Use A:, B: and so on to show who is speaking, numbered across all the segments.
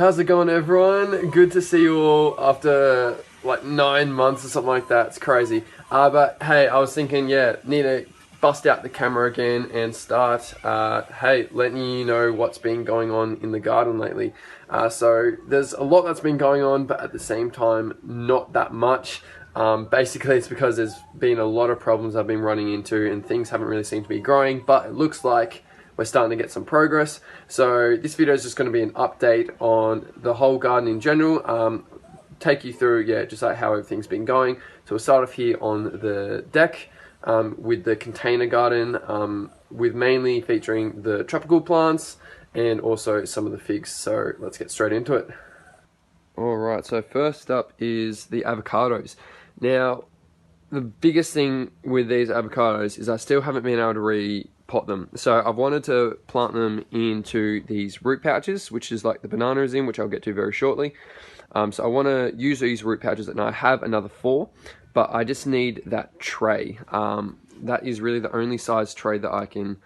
A: How's it going, everyone? Good to see you all after like 9 months or something like that. It's crazy. But hey, I was thinking, yeah, need to bust out the camera again and start, letting you know what's been going on in the garden lately. So there's a lot that's been going on, but at the same time, not that much. Basically, it's because there's been a lot of problems I've been running into and things haven't really seemed to be growing, but it looks like we're starting to get some progress. So this video is just going to be an update on the whole garden in general, take you through, just like how everything's been going. So we'll start off here on the deck with the container garden, with mainly featuring the tropical plants and also some of the figs. So let's get straight into it. Alright, so first up is the avocados. Now, the biggest thing with these avocados is I still haven't been able to repot them. So I've wanted to plant them into these root pouches, which is like the banana is in, which I'll get to very shortly. So I want to use these root pouches, and I have another 4, but I just need that tray. That is really the only size tray that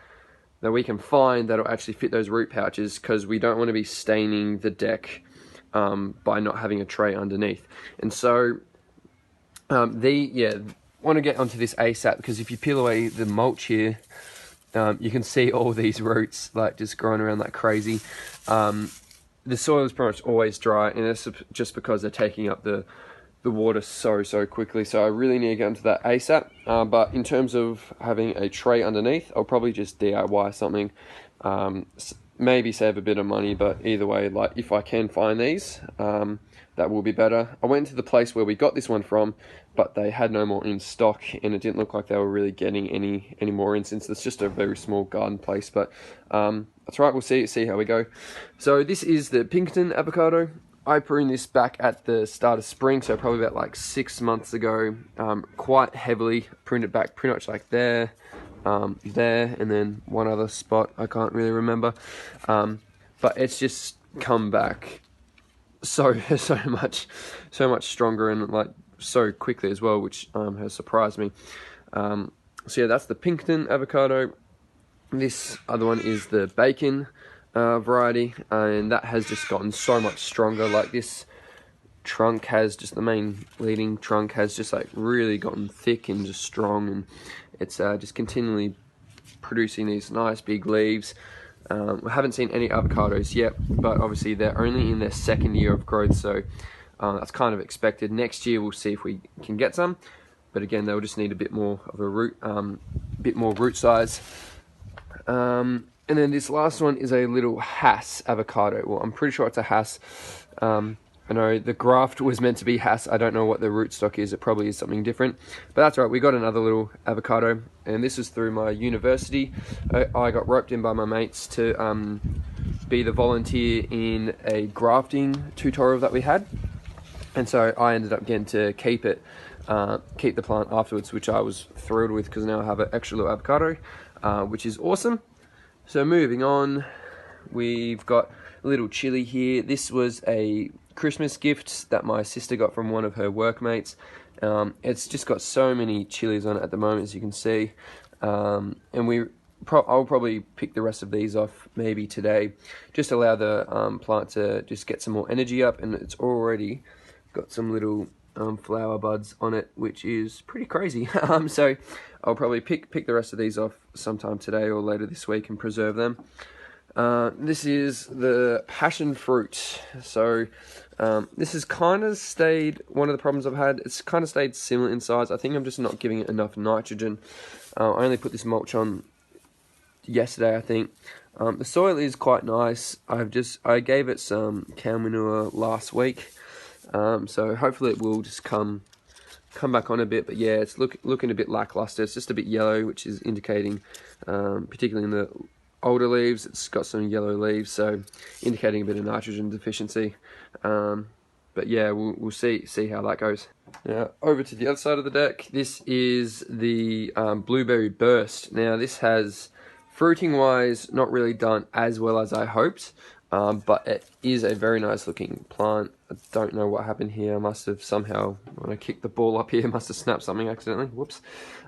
A: we can find that'll actually fit those root pouches, because we don't want to be staining the deck by not having a tray underneath. And so want to get onto this ASAP, because if you peel away the mulch here, you can see all these roots like just growing around like crazy. The soil is pretty much always dry, and it's just because they're taking up the water so quickly. So I really need to get into that ASAP. But in terms of having a tray underneath, I'll probably just DIY something. Maybe save a bit of money, but either way, like if I can find these, that will be better. I went to the place where we got this one from, but they had no more in stock, and it didn't look like they were really getting any more in, since it's just a very small garden place. But that's right, we'll see how we go. So this is the Pinkerton avocado. I pruned this back at the start of spring, so probably about like 6 months ago, quite heavily. Pruned it back pretty much like there, there, and then one other spot I can't really remember, but it's just come back so much stronger, and like so quickly as well, which has surprised me. So yeah, that's the Pinkerton avocado. This other one is the bacon variety, and that has just gotten so much stronger. Like this trunk has just, the main leading trunk has just like really gotten thick and just strong, and it's just continually producing these nice big leaves. We haven't seen any avocados yet, but obviously they're only in their 2nd year of growth, so that's kind of expected. Next year we'll see if we can get some, but again they'll just need a bit more of a root size. And then this last one is a little Hass avocado. Well, I'm pretty sure it's a Hass. I know the graft was meant to be Hass. I don't know what the rootstock is. It probably is something different. But that's right, we got another little avocado. And this is through my university. I got roped in by my mates to be the volunteer in a grafting tutorial that we had. And so I ended up getting to keep the plant afterwards, which I was thrilled with, because now I have an extra little avocado, which is awesome. So moving on, we've got a little chili here. This was a Christmas gift that my sister got from one of her workmates. It's just got so many chilies on it at the moment, as you can see. And I'll probably pick the rest of these off maybe today, just allow the plant to just get some more energy up, and it's already got some little flower buds on it, which is pretty crazy. So I'll probably pick the rest of these off sometime today or later this week and preserve them. This is the passion fruit. So this has kind of stayed, one of the problems I've had, it's kind of stayed similar in size. I think I'm just not giving it enough nitrogen. I only put this mulch on yesterday, I think. The soil is quite nice. I gave it some cow manure last week. So hopefully it will just come back on a bit, but yeah, it's looking a bit lackluster. It's just a bit yellow, which is indicating, particularly in the older leaves, it's got some yellow leaves, so indicating a bit of nitrogen deficiency. But yeah, we'll see how that goes. Now over to the other side of the deck. This is the blueberry burst. Now this has, fruiting wise, not really done as well as I hoped. But it is a very nice looking plant. I don't know what happened here. I must have somehow, when I kicked the ball up here, must have snapped something accidentally. Whoops.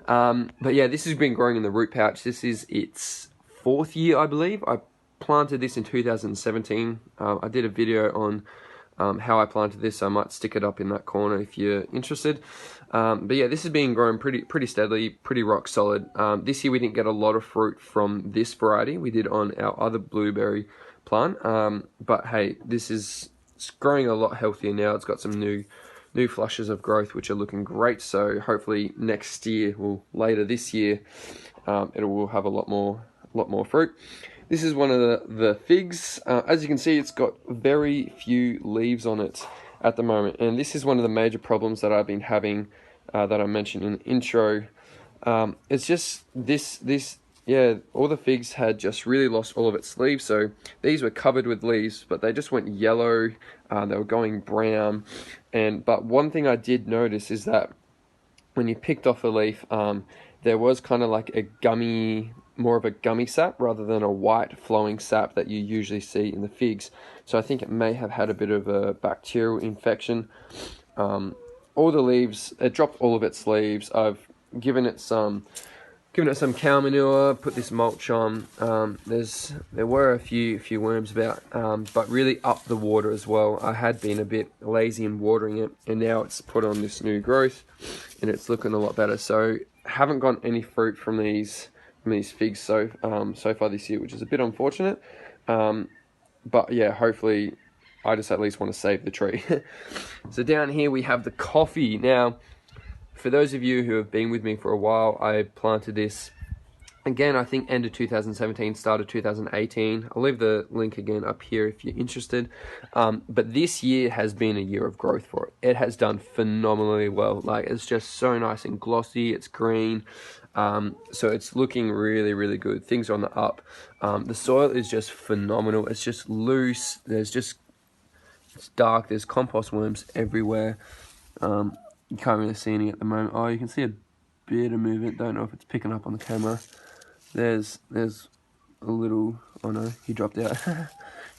A: But yeah, this has been growing in the root pouch. This is its 4th year, I believe. I planted this in 2017. I did a video on how I planted this, so I might stick it up in that corner if you're interested. But yeah, this has been growing pretty steadily, pretty rock solid. This year we didn't get a lot of fruit from this variety. We did on our other blueberry plant. But hey, this is growing a lot healthier now. It's got some new flushes of growth which are looking great. So hopefully next year, or later this year, it will have a lot more fruit. This is one of the figs. As you can see, it's got very few leaves on it at the moment, and this is one of the major problems that I've been having, that I mentioned in the intro. It's just yeah, all the figs had just really lost all of its leaves. So these were covered with leaves, but they just went yellow. They were going brown. But one thing I did notice is that when you picked off a leaf, there was kind of like more of a gummy sap rather than a white flowing sap that you usually see in the figs. So I think it may have had a bit of a bacterial infection. All the leaves, it dropped all of its leaves. I've given it some cow manure, put this mulch on. There were a few worms about, but really up the water as well. I had been a bit lazy in watering it, and now it's put on this new growth and it's looking a lot better. So haven't gotten any fruit from these figs so far this year, which is a bit unfortunate. But yeah, hopefully I just at least want to save the tree. So down here we have the coffee. Now, for those of you who have been with me for a while, I planted this, again, I think end of 2017, start of 2018. I'll leave the link again up here if you're interested. But this year has been a year of growth for it. It has done phenomenally well. Like, it's just so nice and glossy. It's green. So it's looking really good. Things are on the up. The soil is just phenomenal. It's just loose. It's dark. There's compost worms everywhere. You can't really see any at the moment. Oh, you can see a bit of movement. Don't know if it's picking up on the camera. There's a little, oh no, he dropped out.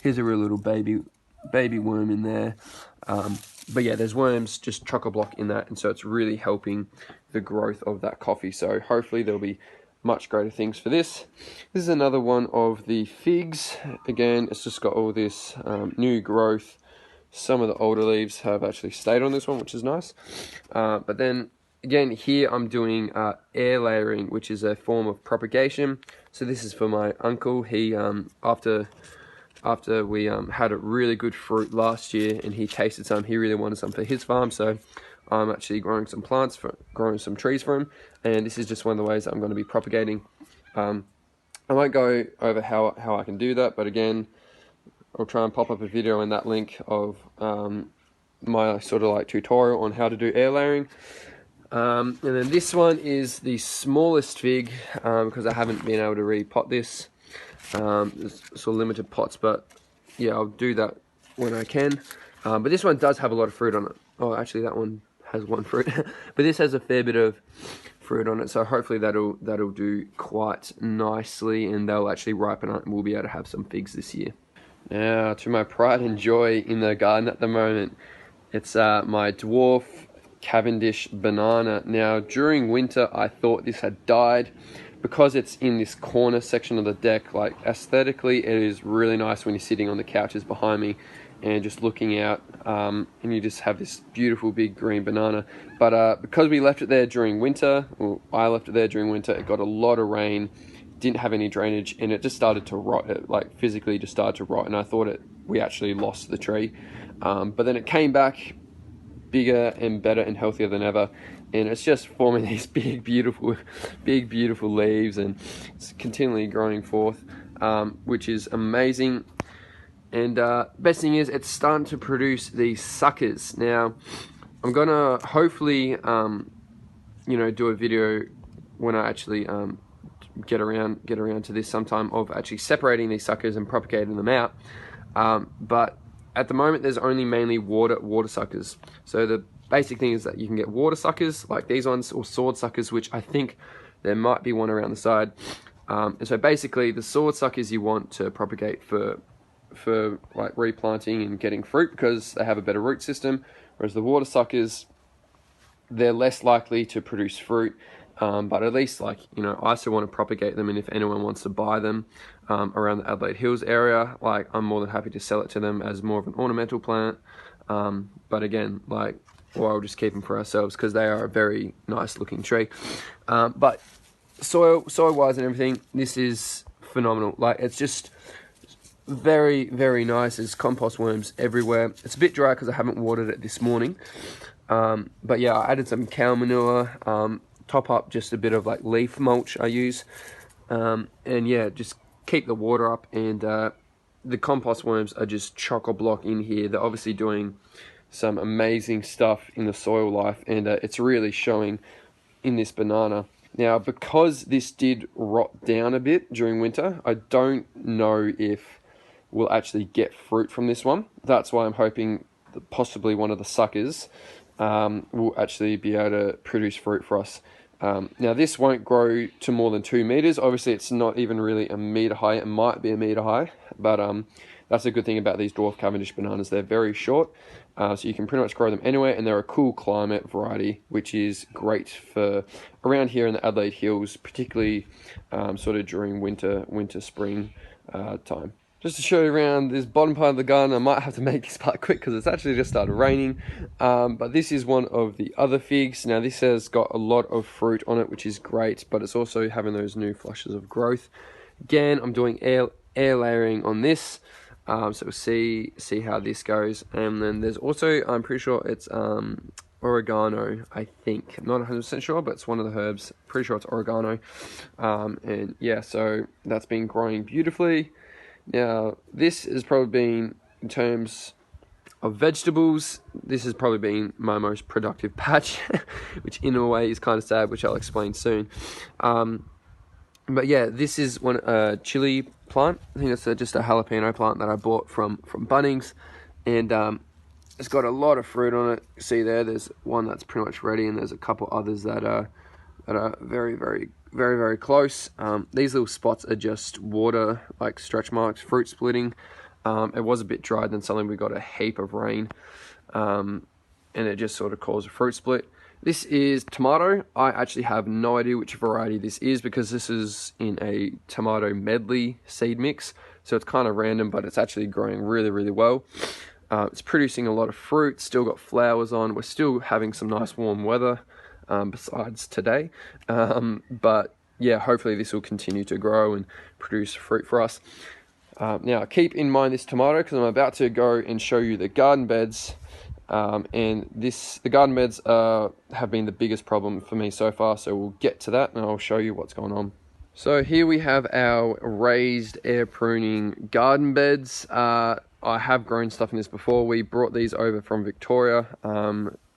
A: Here's a real little baby worm in there. But yeah, there's worms just chock-a-block in that, and so it's really helping the growth of that coffee. So hopefully there'll be much greater things for this. This is another one of the figs. Again, it's just got all this new growth. Some of the older leaves have actually stayed on this one, which is nice. But then again, here I'm doing air layering, which is a form of propagation. So this is for my uncle. He after we had a really good fruit last year and he tasted some, he really wanted some for his farm. So I'm actually growing some trees for him, and this is just one of the ways that I'm going to be propagating. I won't go over how I can do that, but again, I'll try and pop up a video in that link of my sort of like tutorial on how to do air layering. And then this one is the smallest fig, because I haven't been able to repot this. There's sort of limited pots, but yeah, I'll do that when I can. But this one does have a lot of fruit on it. Oh, actually that one has one fruit, but this has a fair bit of fruit on it, so hopefully that'll do quite nicely, and they'll actually ripen up and we'll be able to have some figs this year. Now, to my pride and joy in the garden at the moment, it's my dwarf Cavendish Banana. Now, during winter, I thought this had died because it's in this corner section of the deck. Like, aesthetically, it is really nice when you're sitting on the couches behind me and just looking out, and you just have this beautiful big green banana. But because we left it there during winter, or I left it there during winter, it got a lot of rain, didn't have any drainage, and it just started to rot. It like physically just started to rot, and I thought we actually lost the tree. But then it came back bigger and better and healthier than ever, and it's just forming these big beautiful leaves, and it's continually growing forth, which is amazing. And best thing is, it's starting to produce these suckers. Now, I'm gonna hopefully do a video when I actually get around to this sometime, of actually separating these suckers and propagating them out. But at the moment, there's only mainly water suckers. So the basic thing is that you can get water suckers like these ones, or sword suckers, which I think there might be one around the side. And so basically, the sword suckers you want to propagate for like replanting and getting fruit, because they have a better root system, whereas the water suckers, they're less likely to produce fruit. But at least, like, you know, I still want to propagate them, and if anyone wants to buy them around the Adelaide Hills area, like, I'm more than happy to sell it to them as more of an ornamental plant. But again, like, or I'll just keep them for ourselves because they are a very nice looking tree. But soil wise and everything, this is phenomenal. Like, it's just very, very nice. There's compost worms everywhere. It's a bit dry because I haven't watered it this morning. But yeah, I added some cow manure, top up just a bit of like leaf mulch I use. And yeah, just keep the water up, and the compost worms are just chock-a-block in here. They're obviously doing some amazing stuff in the soil life, and it's really showing in this banana. Now, because this did rot down a bit during winter, I don't know if we'll actually get fruit from this one. That's why I'm hoping that possibly one of the suckers will actually be able to produce fruit for us. Now, this won't grow to more than 2 meters. Obviously, it's not even really a meter high. It might be a meter high, but that's a good thing about these dwarf Cavendish bananas. They're very short, so you can pretty much grow them anywhere, and they're a cool climate variety, which is great for around here in the Adelaide Hills, particularly sort of during winter, spring time. Just to show you around this bottom part of the garden, I might have to make this part quick because it's actually just started raining. But this is one of the other figs. Now, this has got a lot of fruit on it, which is great, but it's also having those new flushes of growth. Again, I'm doing air layering on this, so we'll see how this goes. And then there's also, I'm pretty sure it's oregano, I think. I'm not 100% sure, but it's one of the herbs. Pretty sure it's oregano. And yeah, so that's been growing beautifully. Now, this has probably been, in terms of vegetables, this has probably been my most productive patch, which in a way is kind of sad, which I'll explain soon. But yeah, this is one chili plant. I think it's just a jalapeno plant that I bought from Bunnings, and it's got a lot of fruit on it. See there's one that's pretty much ready, and there's a couple others that are very, very, very, very close. These little spots are just water, like stretch marks, fruit splitting. It was a bit dry, then suddenly we got a heap of rain, and it just sort of caused a fruit split. This is tomato. I actually have no idea which variety this is because this is in a tomato medley seed mix, so it's kind of random, but it's actually growing really, really well. It's producing a lot of fruit, still got flowers on. We're still having some nice warm weather. Besides today, but yeah, hopefully this will continue to grow and produce fruit for us. Now, keep in mind this tomato because I'm about to go and show you the garden beds, and the garden beds have been the biggest problem for me so far, so we'll get to that and I'll show you what's going on. So here we have our raised air pruning garden beds. I have grown stuff in this before. We brought these over from Victoria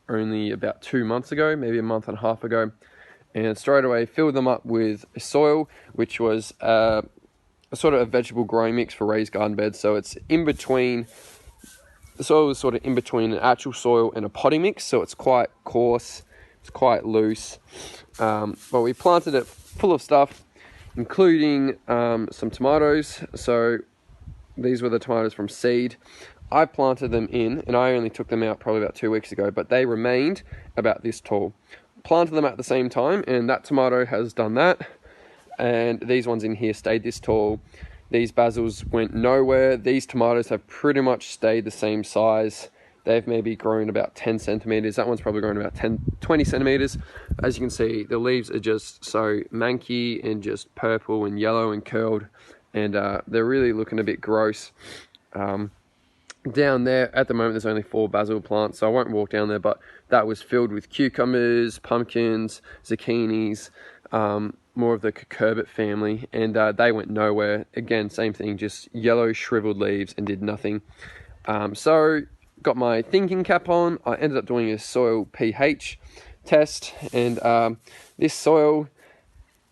A: only about 2 months ago, maybe a month and a half ago, and straight away filled them up with soil, which was a sort of a vegetable growing mix for raised garden beds. So it's in between, the soil is sort of in between an actual soil and a potting mix, so it's quite coarse, it's quite loose, but we planted it full of stuff, including some tomatoes. So these were the tomatoes from seed. I planted them in, and I only took them out probably about 2 weeks ago, but they remained about this tall. Planted them at the same time, and that tomato has done that, and these ones in here stayed this tall. These basils went nowhere. These tomatoes have pretty much stayed the same size. They've maybe grown about 10 centimeters. That one's probably grown about 20 centimeters. As you can see, the leaves are just so manky and just purple and yellow and curled, and they're really looking a bit gross. Down there at the moment there's only 4 basil plants, so I won't walk down there, but that was filled with cucumbers, pumpkins, zucchinis, more of the cucurbit family, and they went nowhere. Again, same thing, just yellow shriveled leaves and did nothing. So got my thinking cap on. I ended up doing a soil pH test, and this soil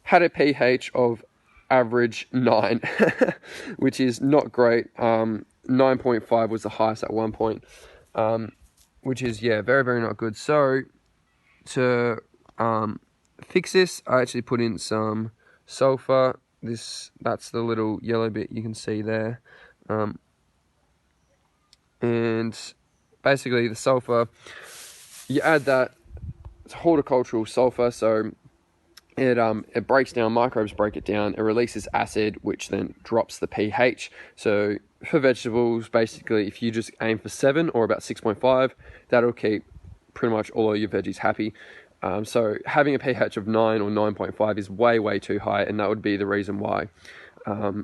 A: had a pH of average 9, which is not great. 9.5 was the highest at one point, which is, yeah, very, very not good. So to fix this, I actually put in some sulfur. That's the little yellow bit you can see there, and basically the sulfur, you add that. It's horticultural sulfur, so it breaks down, microbes break it down, it releases acid, which then drops the pH. So for vegetables, basically, if you just aim for 7 or about 6.5, that'll keep pretty much all of your veggies happy. So having a pH of 9 or 9.5 is way too high, and that would be the reason why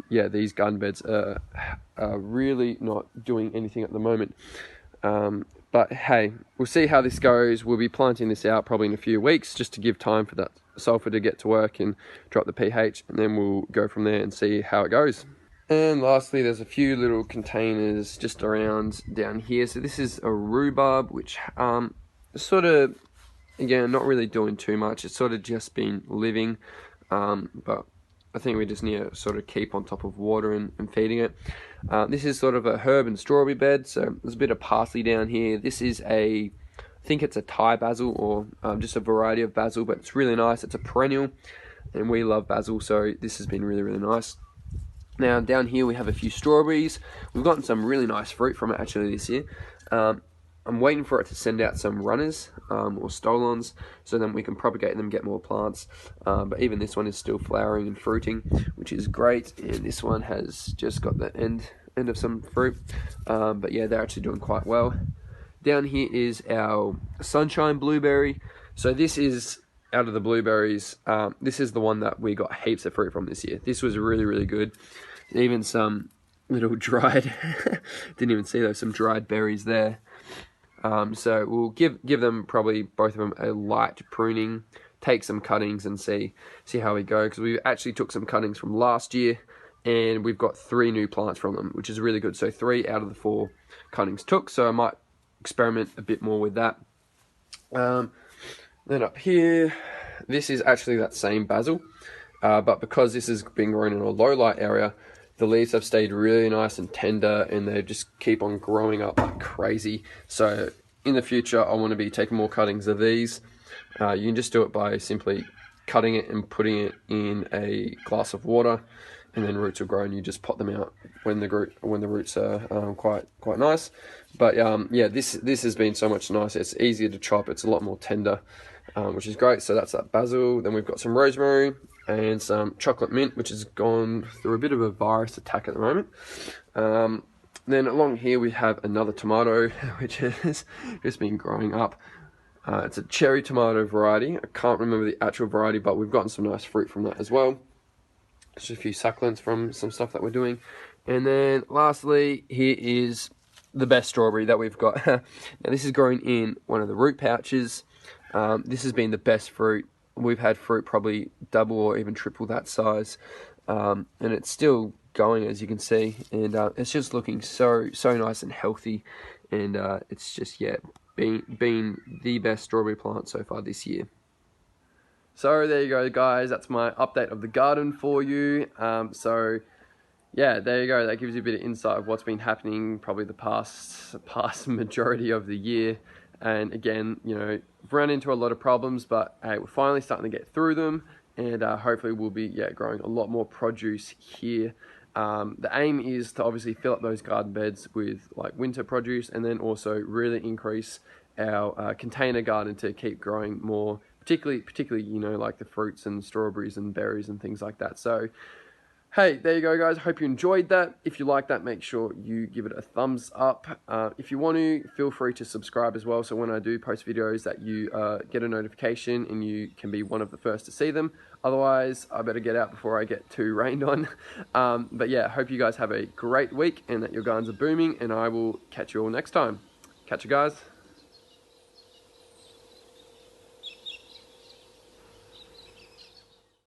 A: yeah, these garden beds are really not doing anything at the moment. But hey, we'll see how this goes. We'll be planting this out probably in a few weeks, just to give time for that sulfur to get to work and drop the pH, and then we'll go from there and see how it goes. And lastly, there's a few little containers just around down here. So this is a rhubarb, which sort of, again, not really doing too much. It's sort of just been living, but I think we just need to sort of keep on top of water and feeding it. This is sort of a herb and strawberry bed, so there's a bit of parsley down here. This is I think it's a Thai basil, or just a variety of basil, but it's really nice. It's a perennial, and we love basil, so this has been really nice. Now down here we have a few strawberries. We've gotten some really nice fruit from it actually this year. I'm waiting for it to send out some runners or stolons, so then we can propagate them, get more plants. But even this one is still flowering and fruiting, which is great. And this one has just got the end of some fruit. But yeah, they're actually doing quite well. Down here is our sunshine blueberry. So this is, out of the blueberries, this is the one that we got heaps of fruit from this year. This was really good. Even some little dried, didn't even see those, some dried berries there. So we'll give them, probably both of them, a light pruning, take some cuttings and see how we go, because we actually took some cuttings from last year and we've got 3 new plants from them, which is really good. So 3 out of the 4 cuttings took, so I might experiment a bit more with that. Then up here, this is actually that same basil, but because this has been grown in a low light area, the leaves have stayed really nice and tender, and they just keep on growing up like crazy. So in the future, I want to be taking more cuttings of these. You can just do it by simply cutting it and putting it in a glass of water, and then roots will grow, and you just pot them out when the roots are quite nice. But yeah, this has been so much nicer. It's easier to chop. It's a lot more tender, which is great. So that's that basil. Then we've got some rosemary and some chocolate mint, which has gone through a bit of a virus attack at the moment. Then along here we have another tomato, which has just been growing up. It's a cherry tomato variety. I can't remember the actual variety, but we've gotten some nice fruit from that as well. Just a few succulents from some stuff that we're doing. And then lastly, here is the best strawberry that we've got. Now this is growing in one of the root pouches. This has been the best fruit. We've had fruit probably double or even triple that size, and it's still going, as you can see, and it's just looking so nice and healthy, and it's just, yeah, been the best strawberry plant so far this year. So there you go, guys, that's my update of the garden for you. So yeah, there you go, that gives you a bit of insight of what's been happening probably the past majority of the year. And again, you know, we've run into a lot of problems, but hey, we're finally starting to get through them, and hopefully we'll be growing a lot more produce here. The aim is to obviously fill up those garden beds with like winter produce, and then also really increase our container garden to keep growing more, particularly you know, like the fruits and strawberries and berries and things like that. So hey, there you go, guys. Hope you enjoyed that. If you like that, make sure you give it a thumbs up. If you want to, feel free to subscribe as well, so when I do post videos that you get a notification and you can be one of the first to see them. Otherwise, I better get out before I get too rained on. But yeah, hope you guys have a great week and that your gardens are booming, and I will catch you all next time. Catch you guys.